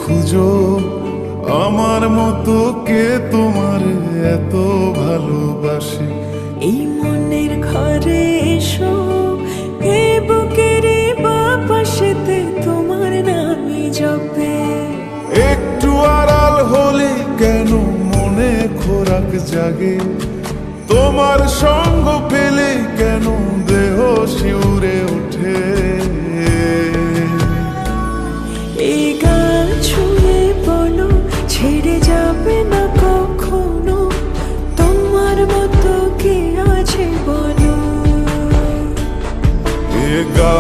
খুঁজো আমার মতো কে তোমার এত ভালোবাসে। এই মনের ঘরে এসো, এ বুকের বাপাশেতে তোমার নামই জপে। একটু আড়াল হলে কেন মনে খোরাক জাগে, তোমার সঙ্গ পেলে কেন দেহ শিউরে ওঠে। এই গান ছুঁয়ে বলো ছেড়ে যাবে না কখনো, তোমার মতো কে আছে বলো। এ গা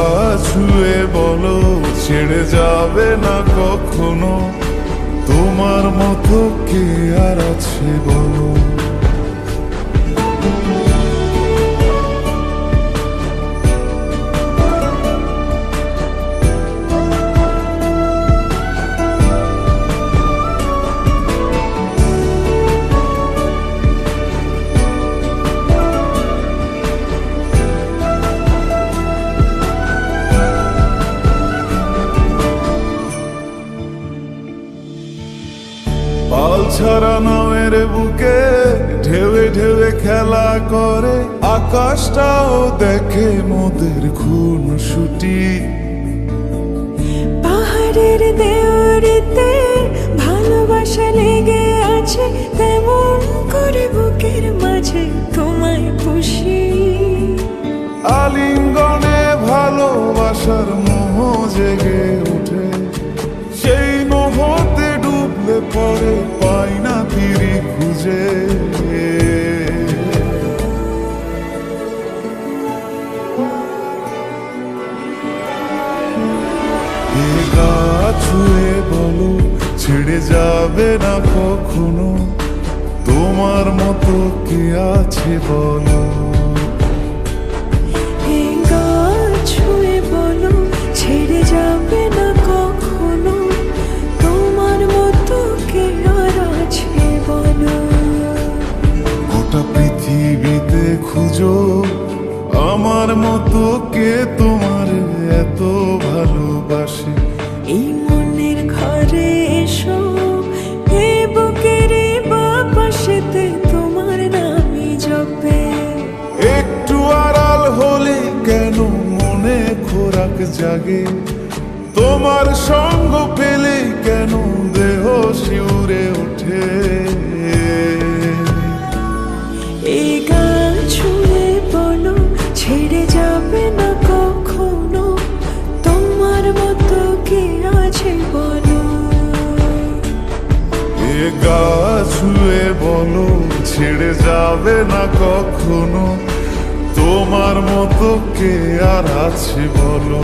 ছুঁয়ে বলো ছেড়ে যাবে না কখনো, তোমার মতো কে আর আছে বলো। পাল ছাড়া নামের বুকে ঢেউে ঢেউে খেলা করে, আকাশটাও দেখে মোদের খুন ছুটি। পাহাড়ের দেওয়ারিতে ভালোবাসা লেগে আছে, তেমন করে বুকের মাঝে তোমায় পুষি। আলিঙ্গনে ভালোবাসার মোহ জেগে ওঠে, সেই মোহতে ডুবলে পরে পাই না তীরে খুঁজে। এ গা ছুঁয়ে বলো ছেড়ে যাবে না কখনো, তোমার মতো কে আছে বলো। এই গান ছুঁয়ে বলো ছেড়ে যাবে না কখনো, তোমার মতো কে আর আছে বলো। গোটা পৃথিবীতে খুঁজো আমার মতো কে তোমার এত ভালোবাসে। এই মনের ঘরে এসো, এ বুকের বাপাশেতে তোমার নামই জপে। একটু আড়াল হলে কেন মনে খোরাক জাগে, তোমার সঙ্গ পেলে কেন দেহ শিউরে ওঠে। এই গান ছুঁয়ে বলো ছেড়ে যাবে না কখনো, তোমার মতো কে আছে বলো। এ গা ছুঁয়ে বলো ছেড়ে যাবে না কখনো, তোমার মতো কে আর আছে বলো।